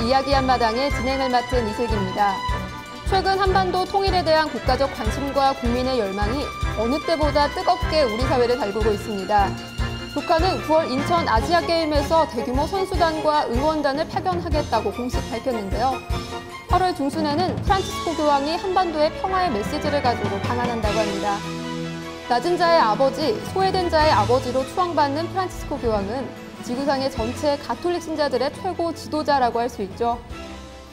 이야기 한마당의 진행을 맡은 이슬기입니다. 최근 한반도 통일에 대한 국가적 관심과 국민의 열망이 어느 때보다 뜨겁게 우리 사회를 달구고 있습니다. 북한은 9월 인천 아시아게임에서 대규모 선수단과 응원단을 파견하겠다고 공식 밝혔는데요. 8월 중순에는 프란치스코 교황이 한반도의 평화의 메시지를 가지고 방한한다고 합니다. 낮은 자의 아버지, 소외된 자의 아버지로 추앙받는 프란치스코 교황은 지구상의 전체 가톨릭 신자들의 최고 지도자라고 할 수 있죠.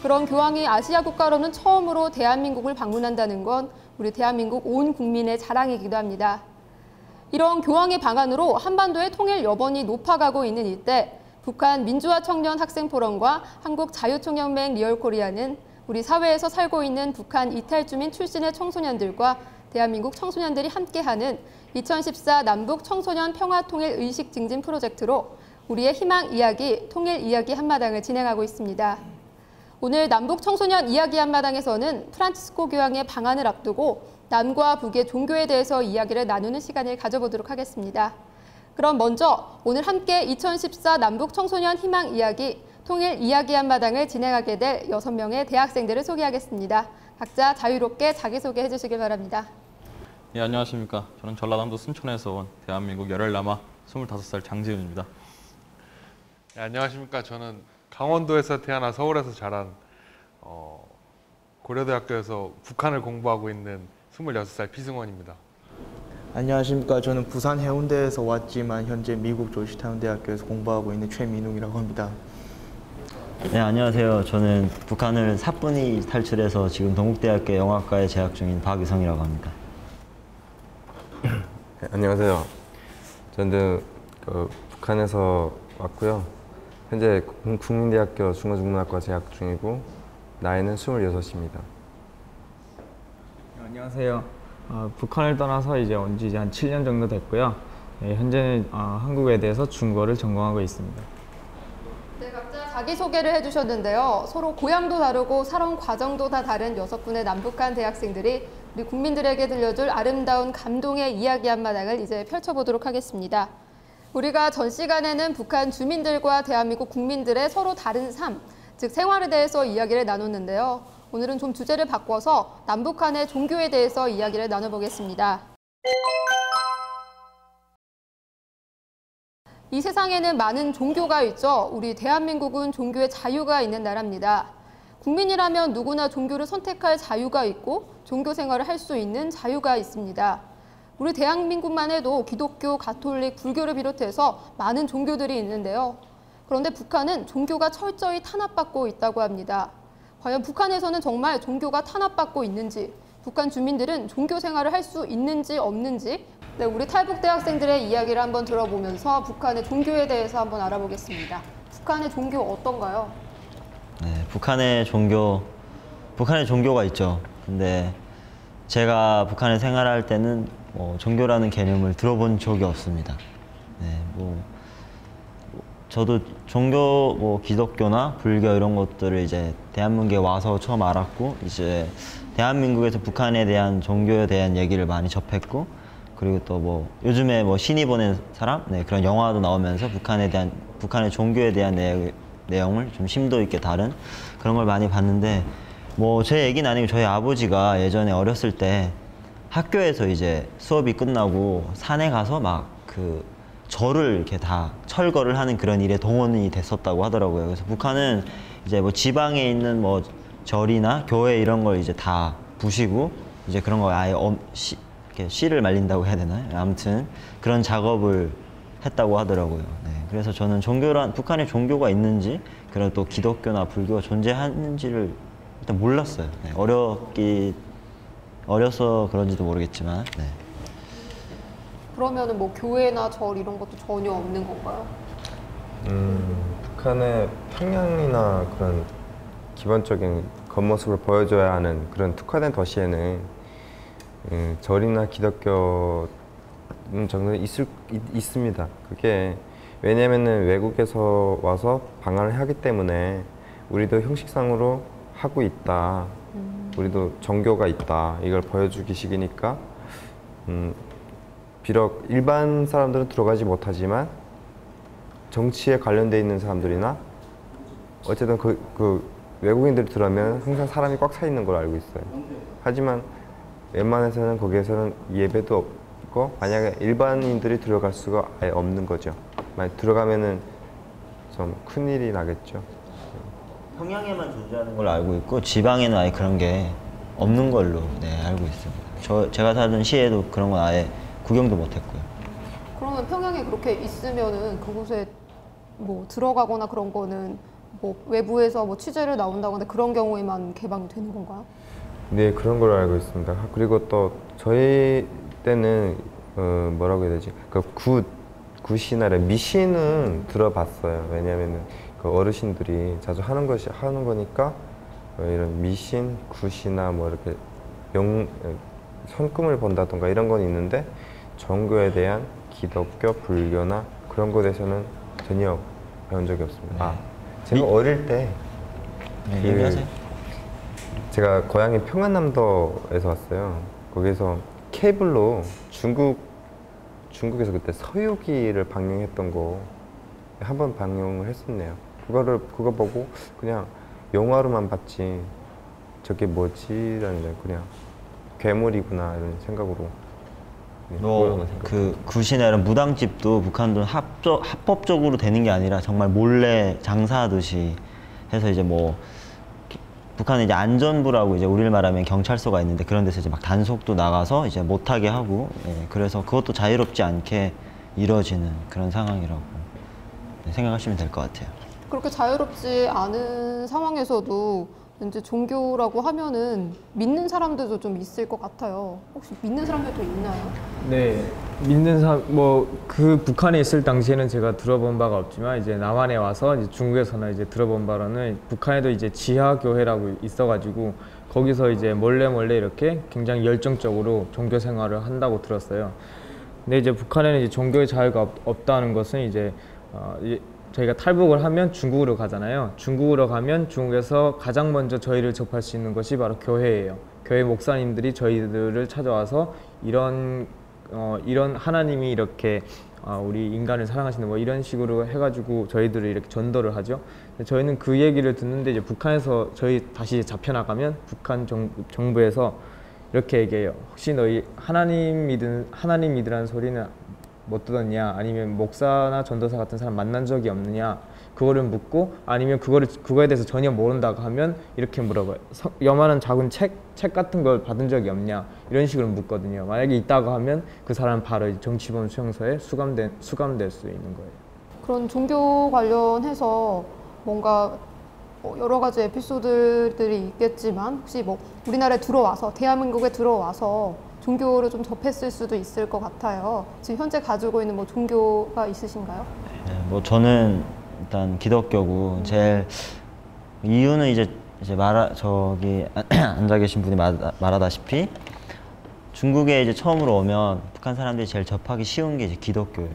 그런 교황이 아시아 국가로는 처음으로 대한민국을 방문한다는 건 우리 대한민국 온 국민의 자랑이기도 합니다. 이런 교황의 방한으로 한반도의 통일 여번이 높아가고 있는 이때 북한 민주화 청년 학생 포럼과 한국 자유총연맹 리얼코리아는 우리 사회에서 살고 있는 북한 이탈 주민 출신의 청소년들과 대한민국 청소년들이 함께하는 2014 남북 청소년 평화통일 의식 증진 프로젝트로 우리의 희망 이야기, 통일 이야기 한마당을 진행하고 있습니다. 오늘 남북 청소년 이야기 한마당에서는 프란치스코 교황의 방한을 앞두고 남과 북의 종교에 대해서 이야기를 나누는 시간을 가져보도록 하겠습니다. 그럼 먼저 오늘 함께 2014 남북 청소년 희망 이야기, 통일 이야기 한마당을 진행하게 될 6명의 대학생들을 소개하겠습니다. 각자 자유롭게 자기소개해 주시길 바랍니다. 예, 안녕하십니까. 저는 전라남도 순천에서 온 대한민국 열혈남아 25살 장지훈입니다. 네, 안녕하십니까. 저는 강원도에서 태어나 서울에서 자란 고려대학교에서 북한을 공부하고 있는 26살 피승원입니다. 안녕하십니까. 저는 부산 해운대에서 왔지만 현재 미국 조지타운 대학교에서 공부하고 있는 최민웅이라고 합니다. 네, 안녕하세요. 저는 북한을 사뿐히 탈출해서 지금 동국대학교 영화과에 재학 중인 박유성이라고 합니다. 네, 안녕하세요. 저는 북한에서 왔고요. 현재 국민대학교 중어중문학과 재학 중이고 나이는 26입니다. 안녕하세요. 북한을 떠나서 이제 온 지 한 7년 정도 됐고요. 현재는 한국에 대해서 중국어를 전공하고 있습니다. 네, 각자 자기소개를 해주셨는데요. 서로 고향도 다르고 살아온 과정도 다 다른 6분의 남북한 대학생들이 우리 국민들에게 들려줄 아름다운 감동의 이야기 한마당을 이제 펼쳐보도록 하겠습니다. 우리가 전 시간에는 북한 주민들과 대한민국 국민들의 서로 다른 삶, 즉 생활에 대해서 이야기를 나눴는데요. 오늘은 좀 주제를 바꿔서 남북한의 종교에 대해서 이야기를 나눠보겠습니다. 이 세상에는 많은 종교가 있죠. 우리 대한민국은 종교의 자유가 있는 나라입니다. 국민이라면 누구나 종교를 선택할 자유가 있고 종교 생활을 할 수 있는 자유가 있습니다. 우리 대한민국만 해도 기독교, 가톨릭, 불교를 비롯해서 많은 종교들이 있는데요. 그런데 북한은 종교가 철저히 탄압받고 있다고 합니다. 과연 북한에서는 정말 종교가 탄압받고 있는지, 북한 주민들은 종교 생활을 할 수 있는지 없는지, 네, 우리 탈북 대학생들의 이야기를 한번 들어보면서 북한의 종교에 대해서 한번 알아보겠습니다. 북한의 종교 어떤가요? 네, 북한의 종교가 있죠. 근데 제가 북한에 생활할 때는 종교라는 개념을 들어본 적이 없습니다. 네, 저도 종교, 기독교나 불교 이런 것들을 이제 대한민국에 와서 처음 알았고, 이제 대한민국에서 북한에 대한 종교에 대한 얘기를 많이 접했고, 그리고 또 요즘에 신이 보낸 사람? 네, 그런 영화도 나오면서 북한의 종교에 대한 내용을 좀 심도 있게 다룬 그런 걸 많이 봤는데, 제 얘기는 아니고 저희 아버지가 예전에 어렸을 때 학교에서 이제 수업이 끝나고 산에 가서 절을 이렇게 다 철거를 하는 그런 일에 동원이 됐었다고 하더라고요. 그래서 북한은 이제 지방에 있는 절이나 교회 이런 걸 이제 다 부시고 이제 그런 걸 아예 이렇게 씨를 말린다고 해야 되나요? 아무튼 그런 작업을 했다고 하더라고요. 네, 그래서 저는 북한에 종교가 있는지, 그리고 또 기독교나 불교가 존재하는지를 일단 몰랐어요. 네, 어려서 그런지도 모르겠지만. 네. 그러면은 교회나 절 이런 것도 전혀 없는 건가요? 북한의 평양이나 그런 기본적인 겉모습을 보여줘야 하는 그런 특화된 도시에는 절이나 기독교 정도는 있습니다. 그게 왜냐면은 외국에서 와서 방한을 하기 때문에 우리도 형식상으로 하고 있다. 우리도 종교가 있다. 이걸 보여주기 식이니까 비록 일반 사람들은 들어가지 못하지만 정치에 관련돼 있는 사람들이나 어쨌든 그 외국인들이 들어오면 항상 사람이 꽉 차 있는 걸 알고 있어요. 하지만 웬만해서는 거기에서는 예배도 없고 만약에 일반인들이 들어갈 수가 아예 없는 거죠. 만약 들어가면은 좀 큰일이 나겠죠. 평양에만 존재하는 걸로 알고 있고 지방에는 아예 그런 게 없는 걸로 알고 있습니다. 제가 살던 시에도 그런 건 아예 구경도 못했고요. 그러면 평양에 그렇게 있으면은 그곳에 뭐 들어가거나 그런 거는 뭐 외부에서 뭐 취재를 나온다거나 그런 경우에만 개방이 되는 건가요? 네, 그런 걸로 알고 있습니다. 그리고 또 저희 때는 뭐라고 해야 되지? 그 굿이나 미신은 들어봤어요. 왜냐면은 그 어르신들이 자주 하는 거니까 이런 미신, 굿이나 뭐 이렇게 손금을 본다던가 이런 건 있는데 종교에 대한 기독교, 불교나 그런 것에 대해서는 전혀 배운 적이 없습니다. 제가 어릴 때 얘기하세요. 제가 고향이 평안남도에서 왔어요. 거기서 케이블로 중국에서 그때 서유기를 방영했던 거 한 번 방영을 했었네요. 그거 보고 그냥 영화로만 봤지 저게 뭐지라는 그냥 괴물이구나 이런 생각으로. 그 굿이나 이런 무당집도 북한도 합법적으로 되는 게 아니라 정말 몰래 장사하듯이 해서 이제 뭐 북한은 이제 안전부라고 이제 우리를 말하면 경찰서가 있는데 그런 데서 이제 막 단속도 나가서 이제 못하게 하고 그래서 그것도 자유롭지 않게 이루어지는 그런 상황이라고 생각하시면 될 것 같아요. 그렇게 자유롭지 않은 상황에서도 이제 종교라고 하면은 믿는 사람들도 좀 있을 것 같아요. 혹시 믿는 사람들도 있나요? 네, 믿는 사람 그 북한에 있을 당시에는 제가 들어본 바가 없지만 이제 남한에 와서 이제 중국에서나 이제 들어본 바로는 북한에도 이제 지하 교회라고 있어가지고 거기서 이제 몰래 이렇게 굉장히 열정적으로 종교 생활을 한다고 들었어요. 근데 이제 북한에는 이제 종교의 자유가 없다는 것은 이제 저희가 탈북을 하면 중국으로 가잖아요. 중국으로 가면 중국에서 가장 먼저 저희를 접할 수 있는 것이 바로 교회예요. 교회 목사님들이 저희들을 찾아와서 이런 하나님이 이렇게 우리 인간을 사랑하시는 뭐 이런 식으로 해가지고 저희들을 이렇게 전도를 하죠. 저희는 그 얘기를 듣는데 이제 북한에서 저희 다시 잡혀나가면 북한 정부에서 이렇게 얘기해요. 혹시 너희 하나님 믿으라는 소리는 못 들었냐, 아니면 목사나 전도사 같은 사람 만난 적이 없느냐, 그거를 묻고, 아니면 그거에 대해서 전혀 모른다고 하면 이렇게 물어봐요. 요만한 작은 책 같은 걸 받은 적이 없냐, 이런 식으로 묻거든요. 만약에 있다고 하면 그 사람은 바로 정치범 수용소에 수감될 수 있는 거예요. 그런 종교 관련해서 뭔가 여러 가지 에피소드들이 있겠지만 혹시 뭐 우리나라에 들어와서 대한민국에 들어와서 종교를 좀 접했을 수도 있을 것 같아요. 지금 현재 가지고 있는 뭐 종교가 있으신가요? 네, 뭐 저는 일단 기독교고 제일 이유는 이제 저기 앉아 계신 분이 말하다시피 중국에 이제 처음으로 오면 북한 사람들이 제일 접하기 쉬운 게 이제 기독교예요.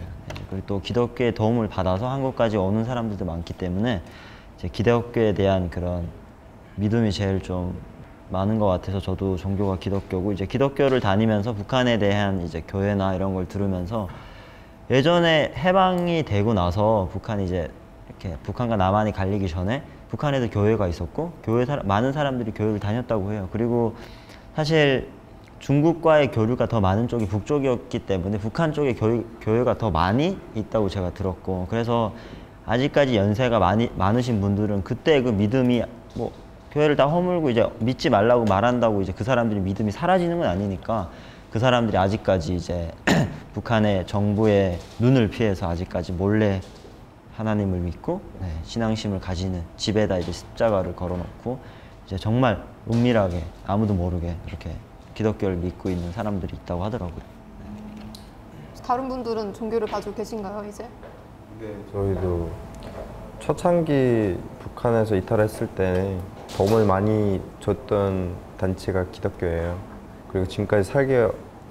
그리고 또 기독교의 도움을 받아서 한국까지 오는 사람들도 많기 때문에 이제 기독교에 대한 그런 믿음이 제일 좀 많은 것 같아서 저도 종교가 기독교고 이제 기독교를 다니면서 북한에 대한 이제 교회나 이런 걸 들으면서 예전에 해방이 되고 나서 북한이 이제 이렇게 북한과 남한이 갈리기 전에 북한에도 교회가 있었고 많은 사람들이 교회를 다녔다고 해요. 그리고 사실 중국과의 교류가 더 많은 쪽이 북쪽이었기 때문에 북한 쪽에 교회가 더 많이 있다고 제가 들었고 그래서 아직까지 연세가 많으신 분들은 그때 그 믿음이 뭐 교회를 다 허물고 이제 믿지 말라고 말한다고 이제 그 사람들이 믿음이 사라지는 건 아니니까 그 사람들이 아직까지 이제 북한의 정부의 눈을 피해서 아직까지 몰래 하나님을 믿고 신앙심을 가지는 집에다 이제 십자가를 걸어놓고 이제 정말 은밀하게 아무도 모르게 이렇게 기독교를 믿고 있는 사람들이 있다고 하더라고요. 다른 분들은 종교를 가지고 계신가요, 이제? 네, 저희도 초창기 북한에서 이탈했을 때 도움을 많이 줬던 단체가 기독교예요. 그리고 지금까지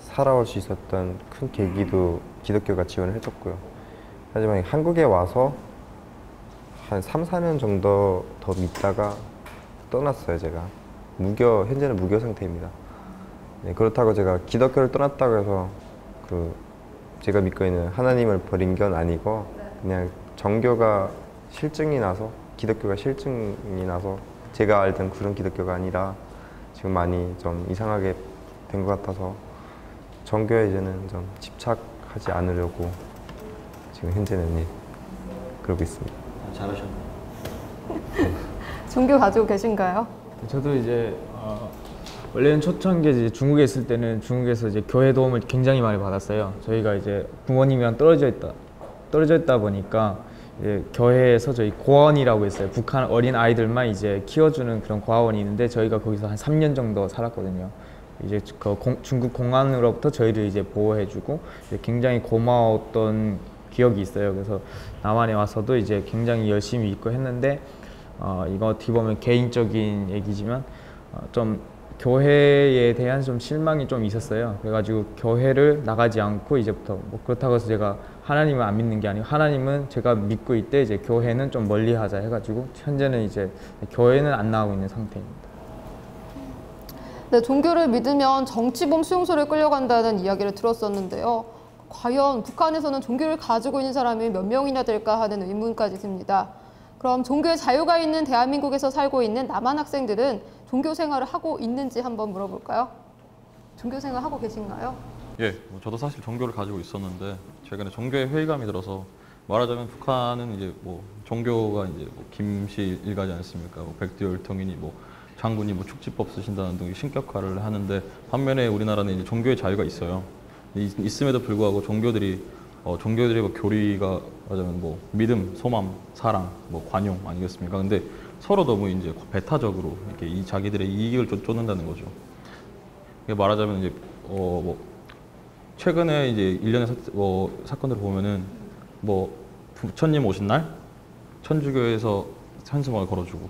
살아올 수 있었던 큰 계기도 기독교가 지원을 해줬고요. 하지만 한국에 와서 한 3, 4년 정도 더 믿다가 떠났어요, 제가. 현재는 무교 상태입니다. 네, 그렇다고 제가 기독교를 떠났다고 해서 제가 믿고 있는 하나님을 버린 건 아니고 그냥 종교가 실증이 나서 기독교가 실증이 나서 제가 알던 그런 기독교가 아니라 지금 많이 좀 이상하게 된 것 같아서 종교에 이제는 좀 집착하지 않으려고 지금 현재는 그러고 있습니다. 잘하셨네요. 종교 가지고 계신가요? 저도 이제 원래는 초창기에 이제 중국에 있을 때는 중국에서 이제 교회 도움을 굉장히 많이 받았어요. 저희가 이제 부모님이랑 떨어져 있다 보니까 이제 교회에서 저희 고아원이라고 있어요. 북한 어린 아이들만 이제 키워주는 그런 고아원이 있는데 저희가 거기서 한 3년 정도 살았거든요. 이제 중국 공안으로부터 저희를 이제 보호해주고 이제 굉장히 고마웠던 기억이 있어요. 그래서 남한에 와서도 이제 굉장히 열심히 있고 했는데 이거 어떻게 보면 개인적인 얘기지만 좀 교회에 대한 좀 실망이 좀 있었어요. 그래가지고 교회를 나가지 않고 이제부터 뭐 그렇다고 해서 제가 하나님을 안 믿는 게 아니고 하나님은 제가 믿고 있대 이제 교회는 좀 멀리하자 해가지고 현재는 이제 교회는 안 나가고 있는 상태입니다. 네, 종교를 믿으면 정치범 수용소를 끌려간다는 이야기를 들었었는데요. 과연 북한에서는 종교를 가지고 있는 사람이 몇 명이나 될까 하는 의문까지 듭니다. 그럼 종교의 자유가 있는 대한민국에서 살고 있는 남한 학생들은 종교 생활을 하고 있는지 한번 물어볼까요? 종교 생활 하고 계신가요? 예, 저도 사실 종교를 가지고 있었는데 최근에 종교에 회의감이 들어서 말하자면 북한은 이제 뭐 종교가 이제 뭐 김씨 일가지 않습니까? 뭐 백두혈통이니 뭐 장군이 뭐 축지법 쓰신다는 등 신격화를 하는데 반면에 우리나라는 이제 종교의 자유가 있어요. 있음에도 불구하고 종교들이 뭐 교리가 말하자면 뭐 믿음, 소망, 사랑, 뭐 관용 아니겠습니까? 근데 서로 너무 이제 배타적으로 이렇게 자기들의 이익을 쫓는다는 거죠. 이게 말하자면 이제 뭐 최근에 이제 일련의 사건들을 보면은 뭐 부처님 오신 날 천주교에서 현수막을 걸어주고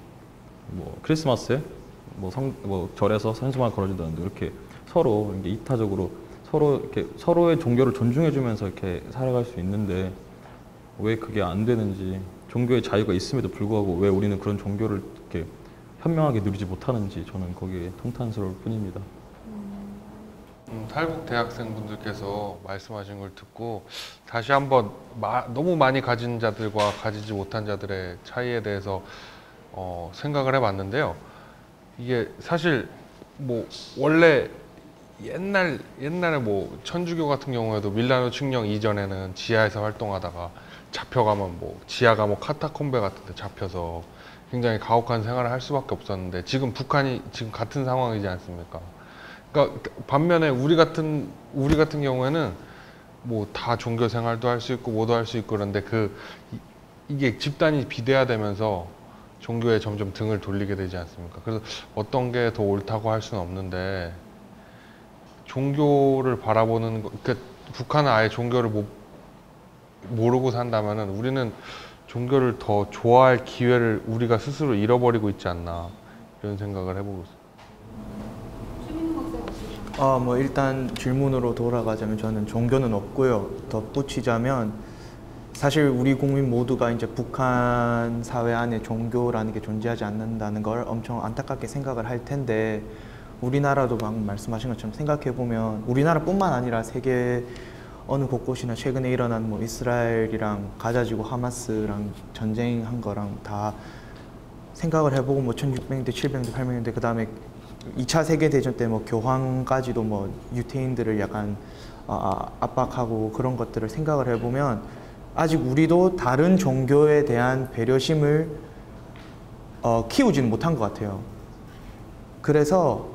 뭐 크리스마스에 뭐 절에서 현수막을 걸어준다는데 이렇게 서로 이렇게 이타적으로 서로 이렇게 서로의 종교를 존중해주면서 이렇게 살아갈 수 있는데 왜 그게 안 되는지 종교의 자유가 있음에도 불구하고 왜 우리는 그런 종교를 이렇게 현명하게 누리지 못하는지 저는 거기에 통탄스러울 뿐입니다. 탈북 대학생분들께서 말씀하신 걸 듣고 다시 한번 너무 많이 가진 자들과 가지지 못한 자들의 차이에 대해서 생각을 해봤는데요. 이게 사실 뭐 원래 옛날에 뭐 천주교 같은 경우에도 밀라노 칙령 이전에는 지하에서 활동하다가 잡혀가면 뭐 지하 감옥 카타콤베 같은 데 잡혀서 굉장히 가혹한 생활을 할 수밖에 없었는데 지금 북한이 지금 같은 상황이지 않습니까? 그러니까 반면에 우리 같은 경우에는 뭐 다 종교 생활도 할 수 있고 뭐도 할 수 있고 그런데 이게 집단이 비대화되면서 종교에 점점 등을 돌리게 되지 않습니까? 그래서 어떤 게 더 옳다고 할 수는 없는데 종교를 바라보는 그러니까 북한은 아예 종교를 모르고 산다면은 우리는 종교를 더 좋아할 기회를 우리가 스스로 잃어버리고 있지 않나 이런 생각을 해보고 있습니다. 뭐 일단 질문으로 돌아가자면 저는 종교는 없고요. 덧붙이자면 사실 우리 국민 모두가 이제 북한 사회 안에 종교라는 게 존재하지 않는다는 걸 엄청 안타깝게 생각을 할 텐데 우리나라도 방금 말씀하신 것처럼 생각해 보면 우리나라뿐만 아니라 세계 어느 곳곳이나 최근에 일어난 뭐 이스라엘이랑 가자지구 하마스랑 전쟁한 거랑 다 생각을 해보고 뭐 1600년대, 700년대, 800년대 그 다음에 2차 세계대전 때 뭐 교황까지도 뭐 유태인들을 약간 압박하고 그런 것들을 생각을 해보면 아직 우리도 다른 종교에 대한 배려심을 키우지는 못한 것 같아요. 그래서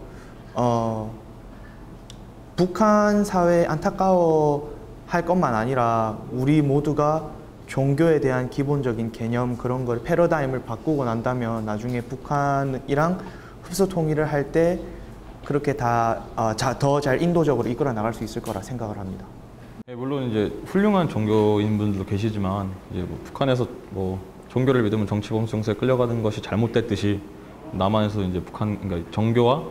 북한 사회에 안타까워할 것만 아니라 우리 모두가 종교에 대한 기본적인 개념 그런 걸 패러다임을 바꾸고 난다면 나중에 북한이랑 흡수 통일을 할 때 그렇게 더 잘 인도적으로 이끌어 나갈 수 있을 거라 생각을 합니다. 네, 물론 이제 훌륭한 종교인분들도 계시지만 이제 뭐 북한에서 뭐 종교를 믿으면 정치범 수용소에 끌려가는 것이 잘못됐듯이 남한에서 이제 그러니까 종교와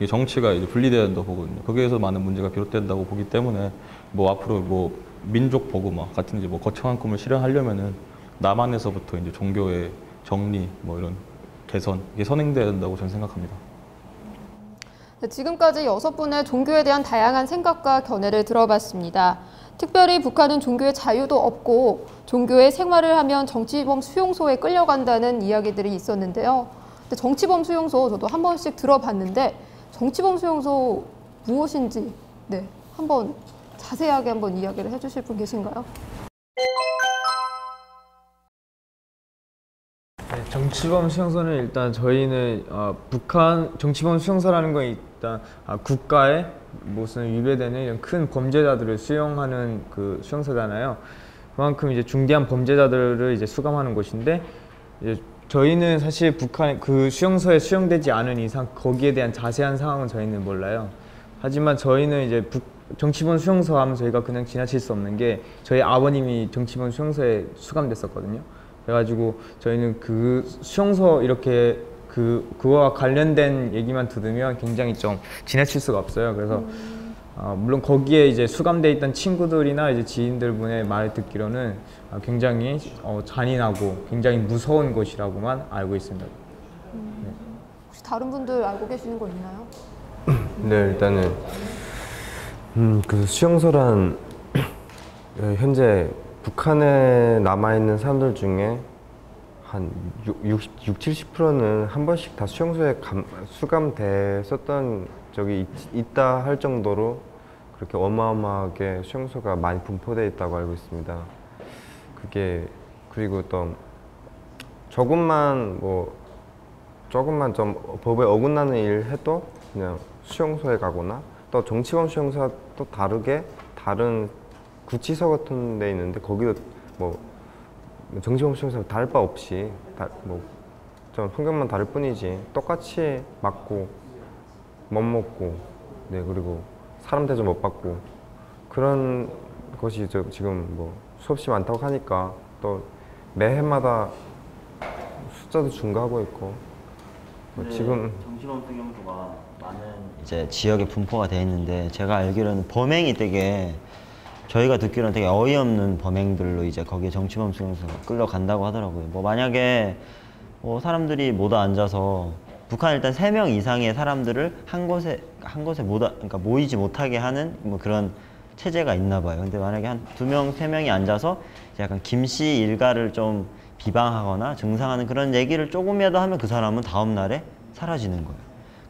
정치가 이제 분리돼야 된다고 보거든요. 거기에서 많은 문제가 비롯된다고 보기 때문에 뭐 앞으로 뭐 민족 보고마 같은 이제 뭐 거창한 꿈을 실현하려면은 남한에서부터 이제 종교의 정리 뭐 이런 개선 이게 선행돼야 된다고 저는 생각합니다. 네, 지금까지 6분의 종교에 대한 다양한 생각과 견해를 들어봤습니다. 특별히 북한은 종교의 자유도 없고 종교의 생활을 하면 정치범 수용소에 끌려간다는 이야기들이 있었는데요. 근데 정치범 수용소 저도 한 번씩 들어봤는데 정치범 수용소 무엇인지 한번 자세하게 한번 이야기를 해주실 분 계신가요? 네, 정치범 수용소는 일단 저희는 북한 정치범 수용소라는 건 일단 국가에 무슨 위배되는 이런 큰 범죄자들을 수용하는 그 수용소잖아요. 그만큼 이제 중대한 범죄자들을 이제 수감하는 곳인데 이제 저희는 사실 북한 그 수용소에 수용되지 않은 이상 거기에 대한 자세한 상황은 저희는 몰라요. 하지만 저희는 이제 정치범 수용소 하면 저희가 그냥 지나칠 수 없는 게 저희 아버님이 정치범 수용소에 수감됐었거든요. 그래가지고 저희는 그 수용소 이렇게 그거와 관련된 얘기만 들으면 굉장히 좀 지나칠 수가 없어요. 그래서 물론 거기에 이제 수감돼 있던 친구들이나 이제 지인들 분의 말을 듣기로는 굉장히 잔인하고 굉장히 무서운 곳이라고만 알고 있습니다. 혹시 다른 분들 알고 계시는 거 있나요? 네, 일단은 그 수용소란 현재 북한에 남아있는 사람들 중에 한 60-70%는 한 번씩 다 수용소에 수감됐었던 적이 있다 할 정도로 그렇게 어마어마하게 수용소가 많이 분포되어 있다고 알고 있습니다. 그리고 또 조금만 좀 법에 어긋나는 일을 해도 그냥 수용소에 가거나 또 정치범 수용소와 또 다르게 다른 구치소 같은 데 있는데 거기도 정치범 수용소와 다를 바 없이 좀 환경만 다를 뿐이지 똑같이 맞고 못 먹고 그리고 사람 대접 못 받고 그런 것이 지금 수없이 많다고 하니까 또 매해마다 숫자도 증가하고 있고 지금 정치범 수용소가 많은 이제 지역에 분포가 돼 있는데 제가 알기로는 범행이 되게 저희가 듣기로는 되게 어이없는 범행들로 이제 거기에 정치범 수용소가 끌려간다고 하더라고요. 만약에 사람들이 모두 앉아서 북한 일단 3명 이상의 사람들을 한 곳에 그러니까 모이지 못하게 하는 그런 체제가 있나 봐요. 근데 만약에 한 2명, 3명이 앉아서 약간 김씨 일가를 좀 비방하거나 증상하는 그런 얘기를 조금이라도 하면 그 사람은 다음 날에 사라지는 거예요.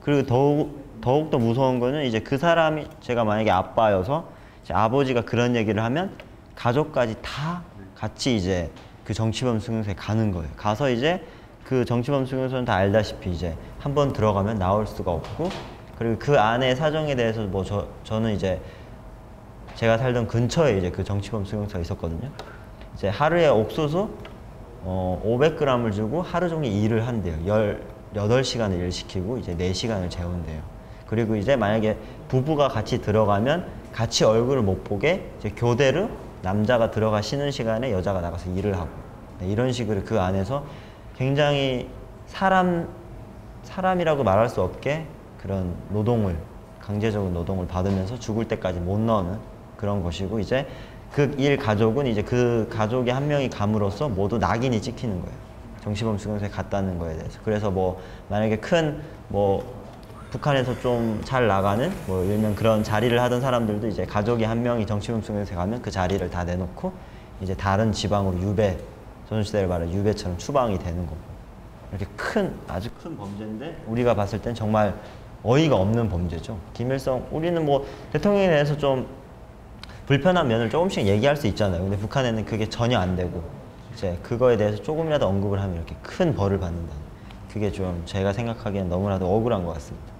그리고 더욱더 무서운 거는 이제 그 사람이 제가 만약에 아빠여서 아버지가 그런 얘기를 하면 가족까지 다 같이 이제 그 정치범 수용소에 가는 거예요. 가서 이제 그 정치범 수용소는 다 알다시피 이제 한번 들어가면 나올 수가 없고 그리고 그 안에 사정에 대해서 저는 이제 제가 살던 근처에 이제 그 정치범 수용소가 있었거든요. 이제 하루에 옥수수 500g을 주고 하루 종일 일을 한대요. 18시간을 일 시키고 이제 4시간을 재운대요. 그리고 이제 만약에 부부가 같이 들어가면 같이 얼굴을 못 보게 이제 교대로 남자가 들어가 쉬는 시간에 여자가 나가서 일을 하고 이런 식으로 그 안에서 굉장히 사람이라고 말할 수 없게 그런 강제적인 노동을 받으면서 죽을 때까지 못 나오는 그런 것이고 이제 그 일 가족은 이제 그 가족의 한 명이 감으로써 모두 낙인이 찍히는 거예요. 정치범 수용소에 갔다는 거에 대해서. 그래서 만약에 큰 북한에서 좀 잘 나가는 예를 들면 그런 자리를 하던 사람들도 이제 가족이 한 명이 정치범 수용소에 가면 그 자리를 다 내놓고 이제 다른 지방으로 조선시대를 말해 유배처럼 추방이 되는 거고. 이렇게 아주 큰 범죄인데 우리가 봤을 땐 정말 어이가 없는 범죄죠. 김일성 우리는 대통령에 대해서 좀 불편한 면을 조금씩 얘기할 수 있잖아요. 근데 북한에는 그게 전혀 안 되고 이제 그거에 대해서 조금이라도 언급을 하면 이렇게 큰 벌을 받는다. 그게 좀 제가 생각하기엔 너무나도 억울한 것 같습니다.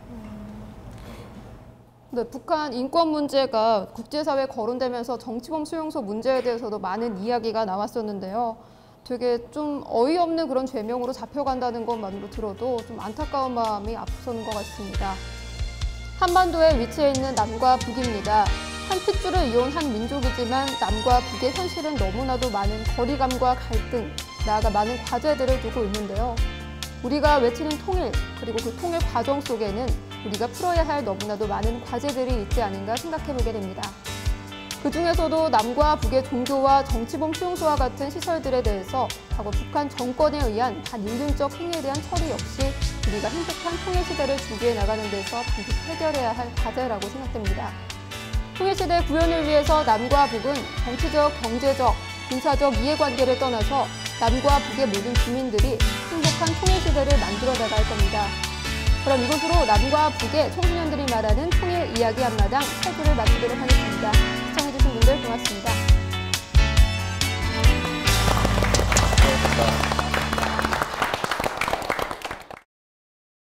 네, 북한 인권 문제가 국제사회에 거론되면서 정치범 수용소 문제에 대해서도 많은 이야기가 나왔었는데요. 되게 좀 어이없는 그런 죄명으로 잡혀간다는 것만으로 들어도 좀 안타까운 마음이 앞서는 것 같습니다. 한반도에 위치해 있는 남과 북입니다. 한 핏줄을 이룬 한 민족이지만 남과 북의 현실은 너무나도 많은 거리감과 갈등, 나아가 많은 과제들을 두고 있는데요. 우리가 외치는 통일, 그리고 그 통일 과정 속에는 우리가 풀어야 할 너무나도 많은 과제들이 있지 않은가 생각해보게 됩니다. 그중에서도 남과 북의 종교와 정치범 수용소와 같은 시설들에 대해서 과거 북한 정권에 의한 반인륜적 행위에 대한 처리 역시 우리가 행복한 통일 시대를 준비해 나가는 데서 반드시 해결해야 할 과제라고 생각됩니다. 통일 시대 구현을 위해서 남과 북은 정치적, 경제적, 군사적 이해관계를 떠나서 남과 북의 모든 주민들이 행복한 통일 시대를 만들어 나갈 겁니다. 그럼 이것으로 남과 북의 청소년들이 말하는 통일 이야기 앞마당 8부를 마치도록 하겠습니다. 시청해주신 분들 고맙습니다. 고맙습니다.